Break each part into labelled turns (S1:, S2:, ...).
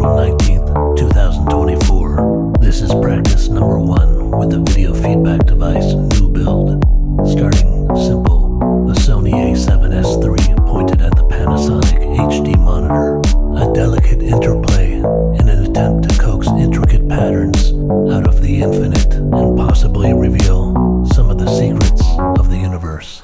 S1: April 19th, 2024. This is practice number 1 with the video feedback device new build. Starting simple, the Sony a7S III pointed at the Panasonic HD monitor, a delicate interplay in an attempt to coax intricate patterns out of the infinite and possibly reveal some of the secrets of the universe.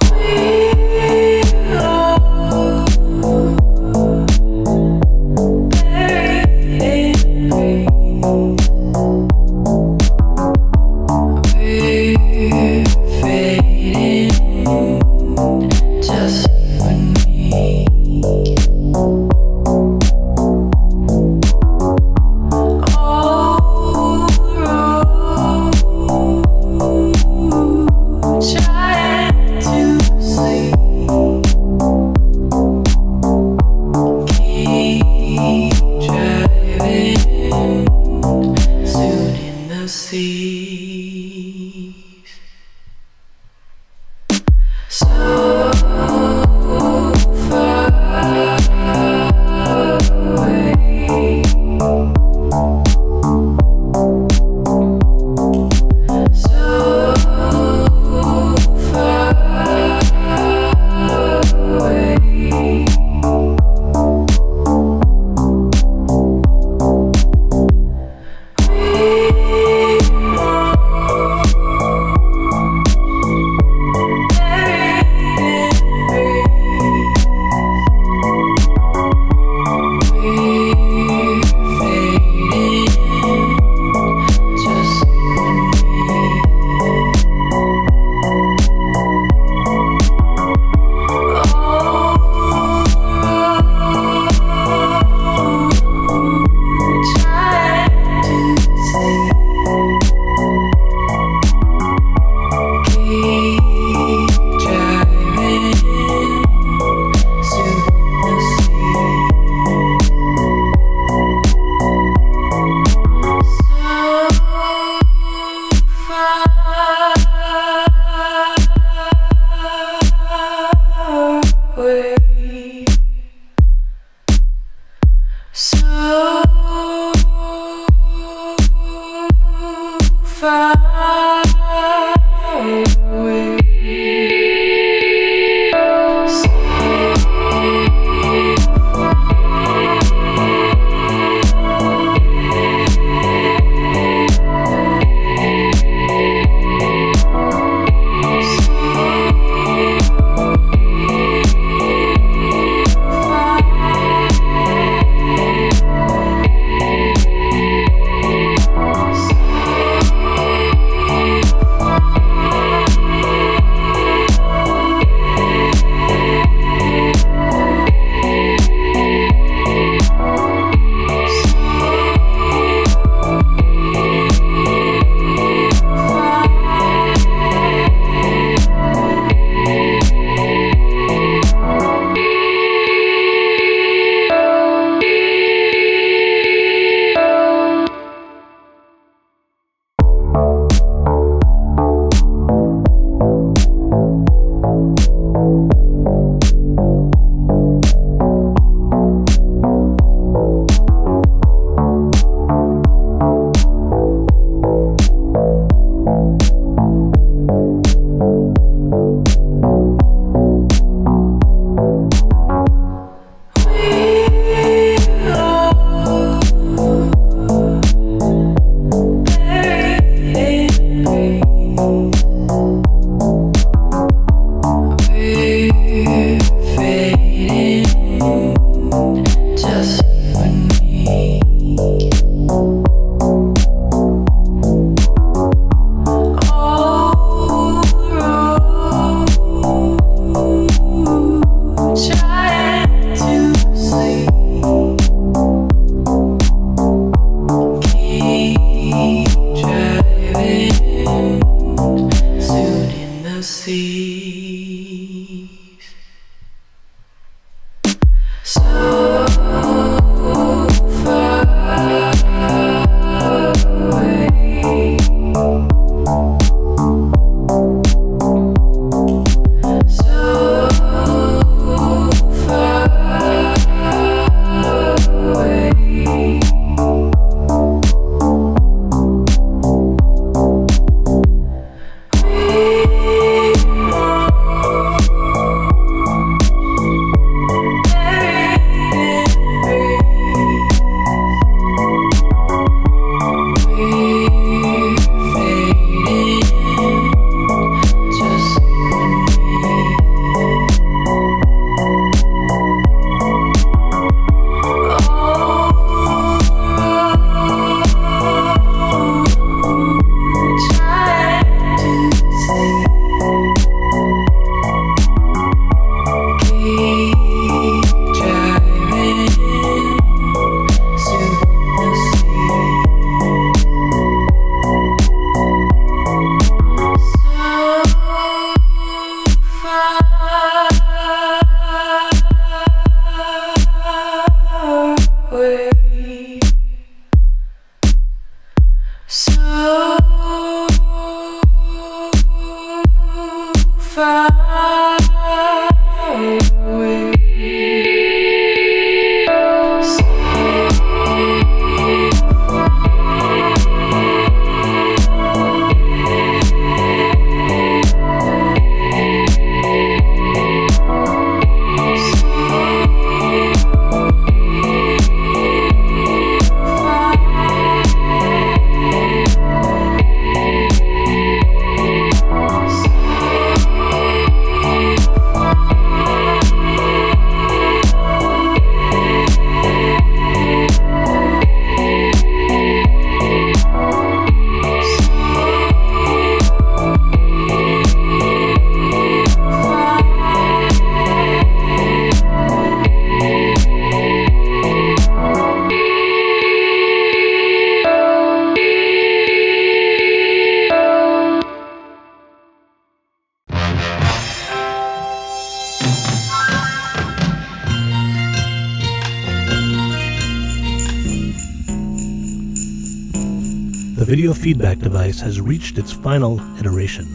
S1: video feedback device has reached its final iteration.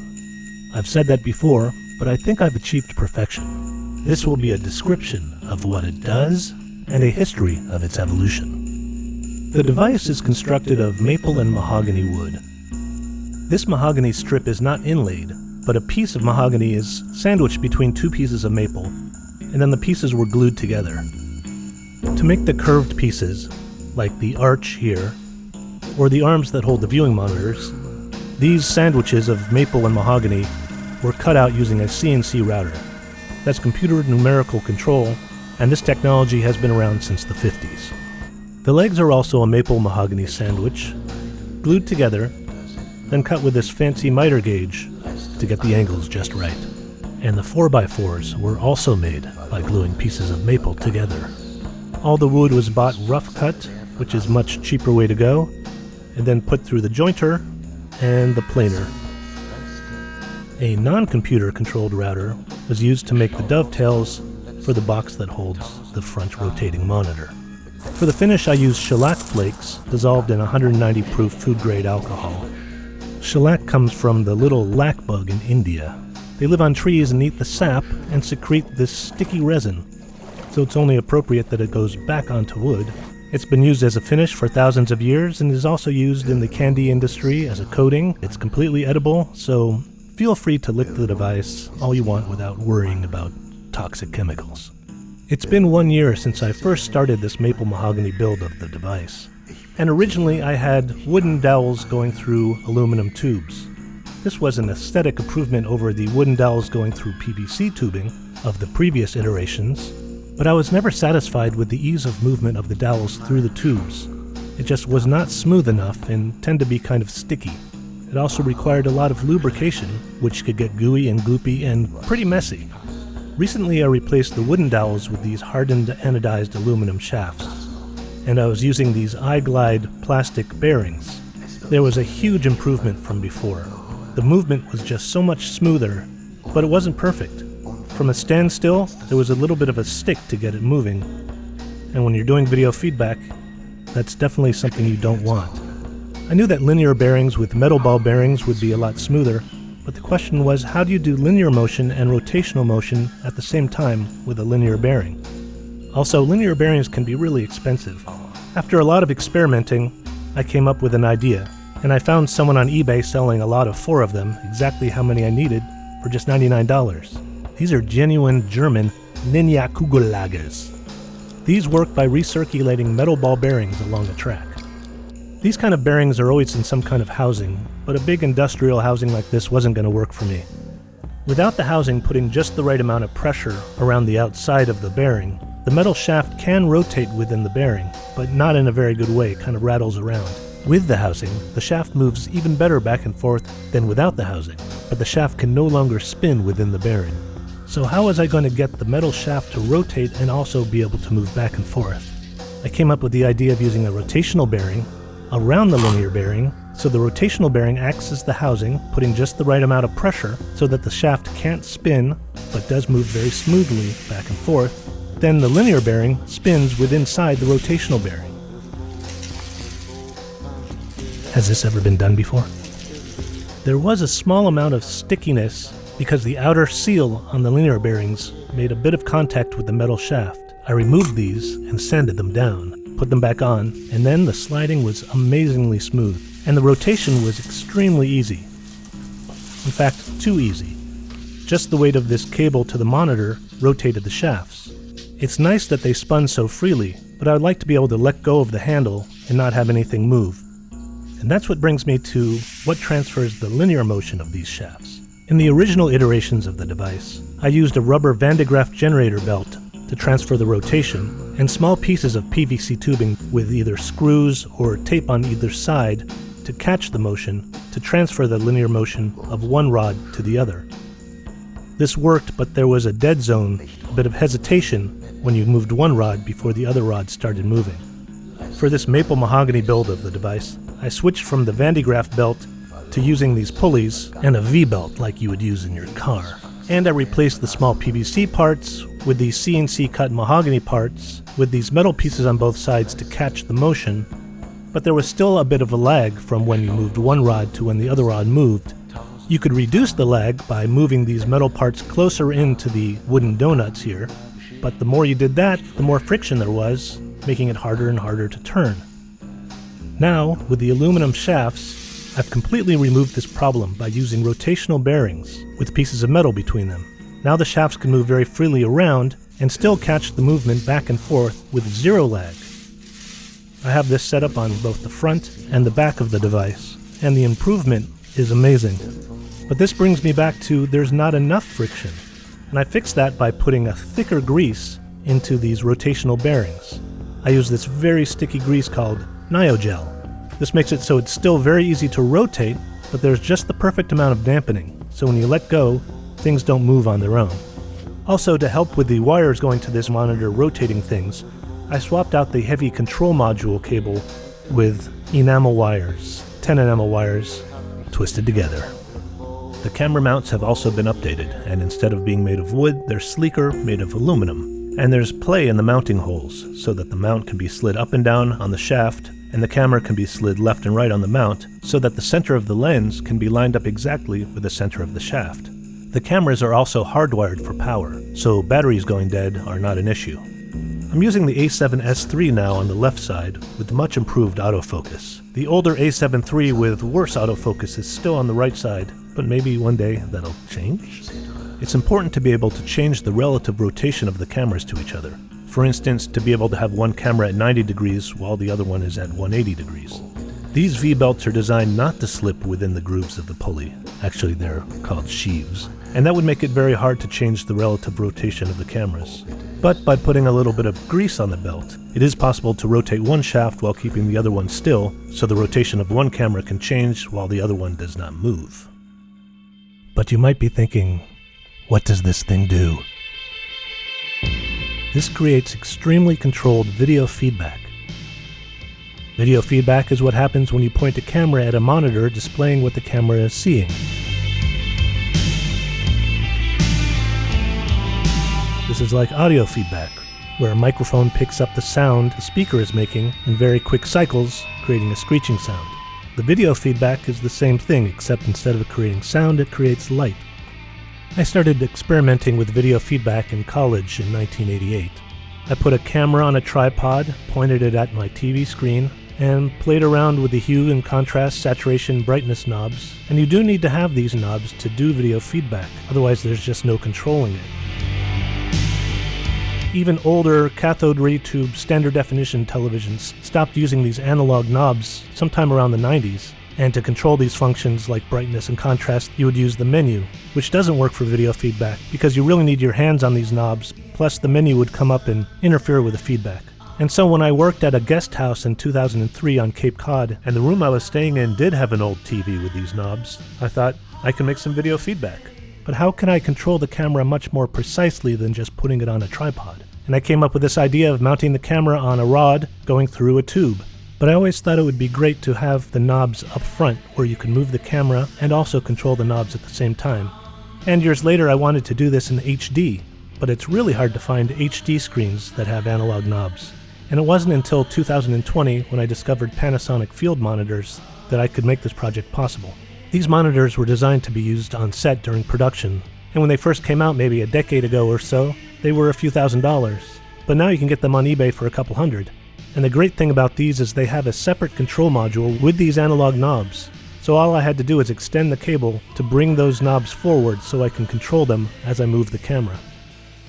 S1: I've said that before, but I think I've achieved perfection. This will be a description of what it does and a history of its evolution. The device is constructed of maple and mahogany wood. This mahogany strip is not inlaid, but a piece of mahogany is sandwiched between two pieces of maple, and then the pieces were glued together. To make the curved pieces, like the arch here, or the arms that hold the viewing monitors, these sandwiches of maple and mahogany were cut out using a CNC router. That's computer numerical control, and this technology has been around since the 50s. The legs are also a maple mahogany sandwich, glued together, then cut with this fancy miter gauge to get the angles just right. And the 4x4s were also made by gluing pieces of maple together. All the wood was bought rough cut, which is a much cheaper way to go, and then put through the jointer and the planer. A non-computer controlled router was used to make the dovetails for the box that holds the front rotating monitor. For the finish, I used shellac flakes dissolved in 190 proof food grade alcohol. Shellac comes from the little lac bug in India. They live on trees and eat the sap and secrete this sticky resin, so it's only appropriate that it goes back onto wood. It's been used as a finish for thousands of years and is also used in the candy industry as a coating. It's completely edible, so feel free to lick the device all you want without worrying about toxic chemicals. It's been 1 year since I first started this maple mahogany build of the device, and originally I had wooden dowels going through aluminum tubes. This was an aesthetic improvement over the wooden dowels going through PVC tubing of the previous iterations, but I was never satisfied with the ease of movement of the dowels through the tubes. It just was not smooth enough and tend to be kind of sticky. It also required a lot of lubrication, which could get gooey and gloopy and pretty messy. Recently I replaced the wooden dowels with these hardened anodized aluminum shafts, and I was using these iGlide plastic bearings. There was a huge improvement from before. The movement was just so much smoother, but it wasn't perfect. From a standstill, there was a little bit of a stick to get it moving, and when you're doing video feedback, that's definitely something you don't want. I knew that linear bearings with metal ball bearings would be a lot smoother, but the question was, how do you do linear motion and rotational motion at the same time with a linear bearing? Also, linear bearings can be really expensive. After a lot of experimenting, I came up with an idea, and I found someone on eBay selling a lot of 4 of them, exactly how many I needed, for just $99. These are genuine German Ninja Kugellagers. These work by recirculating metal ball bearings along a track. These kind of bearings are always in some kind of housing, but a big industrial housing like this wasn't going to work for me. Without the housing putting just the right amount of pressure around the outside of the bearing, the metal shaft can rotate within the bearing, but not in a very good way, it kind of rattles around. With the housing, the shaft moves even better back and forth than without the housing, but the shaft can no longer spin within the bearing. So how was I going to get the metal shaft to rotate and also be able to move back and forth? I came up with the idea of using a rotational bearing around the linear bearing, so the rotational bearing acts as the housing, putting just the right amount of pressure so that the shaft can't spin, but does move very smoothly back and forth. Then the linear bearing spins inside the rotational bearing. Has this ever been done before? There was a small amount of stickiness because the outer seal on the linear bearings made a bit of contact with the metal shaft. I removed these and sanded them down, put them back on, and then the sliding was amazingly smooth, and the rotation was extremely easy. In fact, too easy. Just the weight of this cable to the monitor rotated the shafts. It's nice that they spun so freely, but I would like to be able to let go of the handle and not have anything move. And that's what brings me to what transfers the linear motion of these shafts. In the original iterations of the device, I used a rubber Van de Graaff generator belt to transfer the rotation, and small pieces of PVC tubing with either screws or tape on either side to catch the motion to transfer the linear motion of one rod to the other. This worked, but there was a dead zone, a bit of hesitation when you moved one rod before the other rod started moving. For this maple mahogany build of the device, I switched from the Van de Graaff belt to using these pulleys and a V-belt like you would use in your car. And I replaced the small PVC parts with these CNC cut mahogany parts with these metal pieces on both sides to catch the motion, but there was still a bit of a lag from when you moved one rod to when the other rod moved. You could reduce the lag by moving these metal parts closer into the wooden donuts here, but the more you did that, the more friction there was, making it harder and harder to turn. Now, with the aluminum shafts, I've completely removed this problem by using rotational bearings with pieces of metal between them. Now the shafts can move very freely around and still catch the movement back and forth with zero lag. I have this set up on both the front and the back of the device, and the improvement is amazing. But this brings me back to there's not enough friction, and I fixed that by putting a thicker grease into these rotational bearings. I use this very sticky grease called Nyogel. This makes it so it's still very easy to rotate, but there's just the perfect amount of dampening, so when you let go, things don't move on their own. Also, to help with the wires going to this monitor rotating things, I swapped out the heavy control module cable with enamel wires, 10 enamel wires, twisted together. The camera mounts have also been updated, and instead of being made of wood, they're sleeker, made of aluminum. And there's play in the mounting holes, so that the mount can be slid up and down on the shaft, and the camera can be slid left and right on the mount, so that the center of the lens can be lined up exactly with the center of the shaft. The cameras are also hardwired for power, so batteries going dead are not an issue. I'm using the A7S III now on the left side with much improved autofocus. The older A7 III with worse autofocus is still on the right side, but maybe one day that'll change? It's important to be able to change the relative rotation of the cameras to each other. For instance, to be able to have one camera at 90 degrees while the other one is at 180 degrees. These V-belts are designed not to slip within the grooves of the pulley. Actually, they're called sheaves. And that would make it very hard to change the relative rotation of the cameras. But by putting a little bit of grease on the belt, it is possible to rotate one shaft while keeping the other one still, so the rotation of one camera can change while the other one does not move. But you might be thinking, what does this thing do? This creates extremely controlled video feedback. Video feedback is what happens when you point a camera at a monitor displaying what the camera is seeing. This is like audio feedback, where a microphone picks up the sound the speaker is making in very quick cycles, creating a screeching sound. The video feedback is the same thing, except instead of creating sound, it creates light. I started experimenting with video feedback in college in 1988. I put a camera on a tripod, pointed it at my TV screen, and played around with the hue and contrast, saturation, brightness knobs. And you do need to have these knobs to do video feedback, otherwise there's just no controlling it. Even older cathode ray tube standard definition televisions stopped using these analog knobs sometime around the 90s, and to control these functions like brightness and contrast, you would use the menu, which doesn't work for video feedback because you really need your hands on these knobs, plus the menu would come up and interfere with the feedback. And so when I worked at a guest house in 2003 on Cape Cod, and the room I was staying in did have an old TV with these knobs, I thought I can make some video feedback. But how can I control the camera much more precisely than just putting it on a tripod? And I came up with this idea of mounting the camera on a rod going through a tube. But I always thought it would be great to have the knobs up front where you can move the camera and also control the knobs at the same time. And years later I wanted to do this in HD, but it's really hard to find HD screens that have analog knobs. And it wasn't until 2020 when I discovered Panasonic field monitors that I could make this project possible. These monitors were designed to be used on set during production, and when they first came out maybe a decade ago or so, they were a few $1,000s. But now you can get them on eBay for a couple $100. And the great thing about these is they have a separate control module with these analog knobs. So all I had to do is extend the cable to bring those knobs forward so I can control them as I move the camera.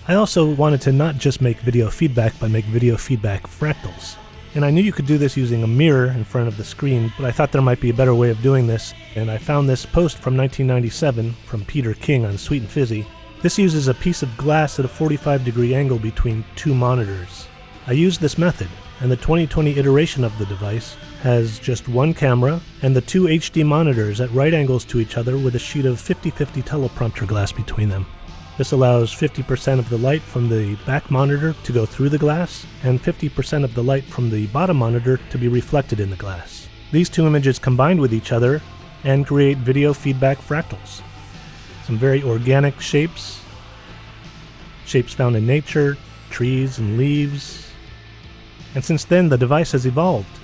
S1: I also wanted to not just make video feedback, but make video feedback fractals. And I knew you could do this using a mirror in front of the screen, but I thought there might be a better way of doing this, and I found this post from 1997 from Peter King on Sweet and Fizzy. This uses a piece of glass at a 45-degree angle between two monitors. I used this method, and the 2020 iteration of the device has just one camera and the two HD monitors at right angles to each other with a sheet of 50/50 teleprompter glass between them. This allows 50% of the light from the back monitor to go through the glass and 50% of the light from the bottom monitor to be reflected in the glass. These two images combine with each other and create video feedback fractals. Some very organic shapes found in nature, trees and leaves. And since then the device has evolved.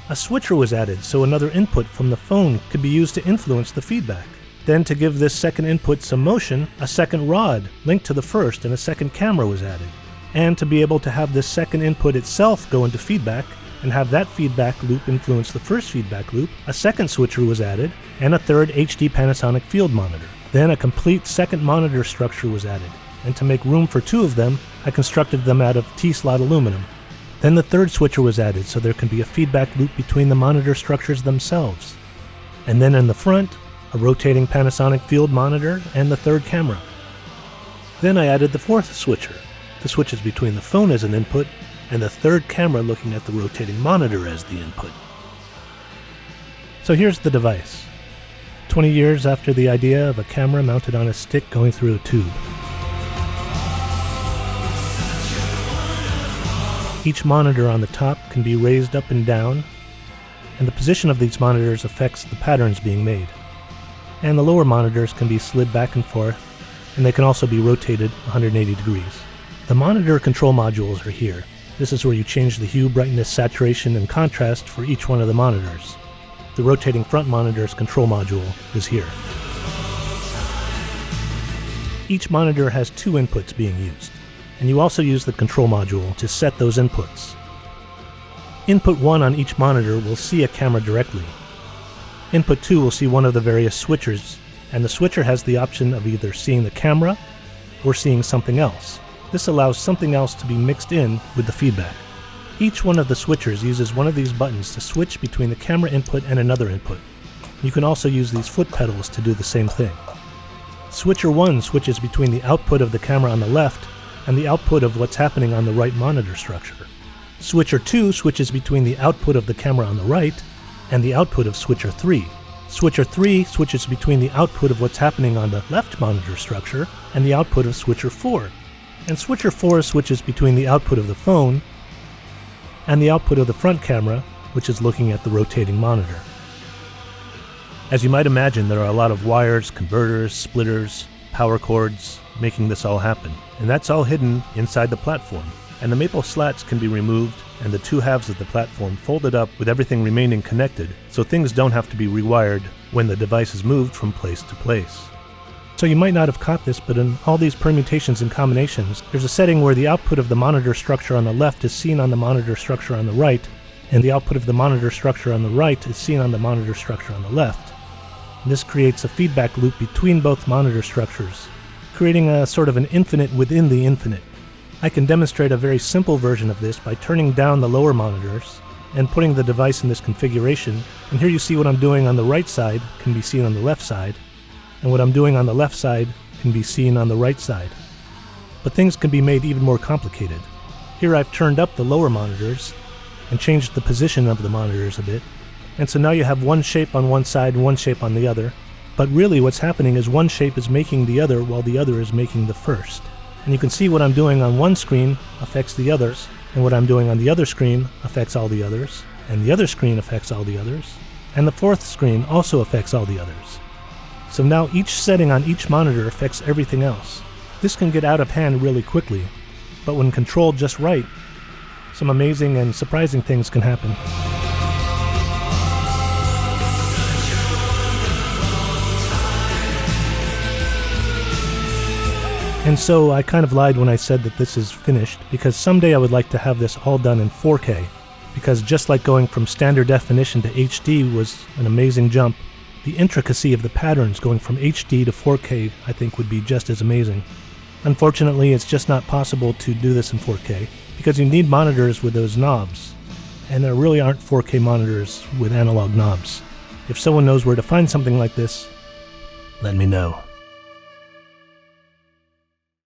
S2: A switcher was added so another input from the phone could be used to influence the feedback. Then, to give this second input some motion, a second rod linked to the first and a second camera was added. And to be able to have this second input itself go into feedback and have that feedback loop influence the first feedback loop, a second switcher was added and a third HD Panasonic field monitor. Then a complete second monitor structure was added, and to make room for two of them, I constructed them out of T-slot aluminum. Then the third switcher was added so there can be a feedback loop between the monitor structures themselves. And then in the front, a rotating Panasonic field monitor and the third camera. Then I added the fourth switcher. The switches between the phone as an input and the third camera looking at the rotating monitor as the input. So here's the device. 20 years after the idea of a camera mounted on a stick going through a tube. Each monitor on the top can be raised up and down, and the position of these monitors affects the patterns being made. And the lower monitors can be slid back and forth, and they can also be rotated 180 degrees. The monitor control modules are here. This is where you change the hue, brightness, saturation, and contrast for each one of the monitors. The rotating front monitor's control module is here. Each monitor has two inputs being used, and you also use the control module to set those inputs. Input 1 on each monitor will see a camera directly. Input 2 will see one of the various switchers, and the switcher has the option of either seeing the camera or seeing something else. This allows something else to be mixed in with the feedback. Each one of the switchers uses one of these buttons to switch between the camera input and another input. You can also use these foot pedals to do the same thing. Switcher 1 switches between the output of the camera on the left and the output of what's happening on the right monitor structure. Switcher 2 switches between the output of the camera on the right and the output of switcher 3. Switcher 3 switches between the output of what's happening on the left monitor structure and the output of switcher 4. And switcher 4 switches between the output of the phone and the output of the front camera, which is looking at the rotating monitor. As you might imagine, there are a lot of wires, converters, splitters, power cords, making this all happen. And that's all hidden inside the platform. And the maple slats can be removed and the two halves of the platform folded up with everything remaining connected, so things don't have to be rewired when the device is moved from place to place. So you might not have caught this, but in all these permutations and combinations, there's a setting where the output of the monitor structure on the left is seen on the monitor structure on the right, and the output of the monitor structure on the right is seen on the monitor structure on the left. And this creates a feedback loop between both monitor structures, creating a sort of an infinite within the infinite. I can demonstrate a very simple version of this by turning down the lower monitors and putting the device in this configuration, and here you see what I'm doing on the right side can be seen on the left side, and what I'm doing on the left side can be seen on the right side. But things can be made even more complicated. Here I've turned up the lower monitors and changed the position of the monitors a bit, and so now you have one shape on one side and one shape on the other, but really what's happening is one shape is making the other while the other is making the first. And you can see what I'm doing on one screen affects the others, and what I'm doing on the other screen affects all the others, and the other screen affects all the others, and the fourth screen also affects all the others. So now each setting on each monitor affects everything else. This can get out of hand really quickly, but when controlled just right, some amazing and surprising things can happen. And so I kind of lied when I said that this is finished, because someday I would like to have this all done in 4K, because just like going from standard definition to HD was an amazing jump, the intricacy of the patterns going from HD to 4K I think would be just as amazing. Unfortunately, it's just not possible to do this in 4K, because you need monitors with those knobs, and there really aren't 4K monitors with analog knobs. If someone knows where to find something like this, let me know.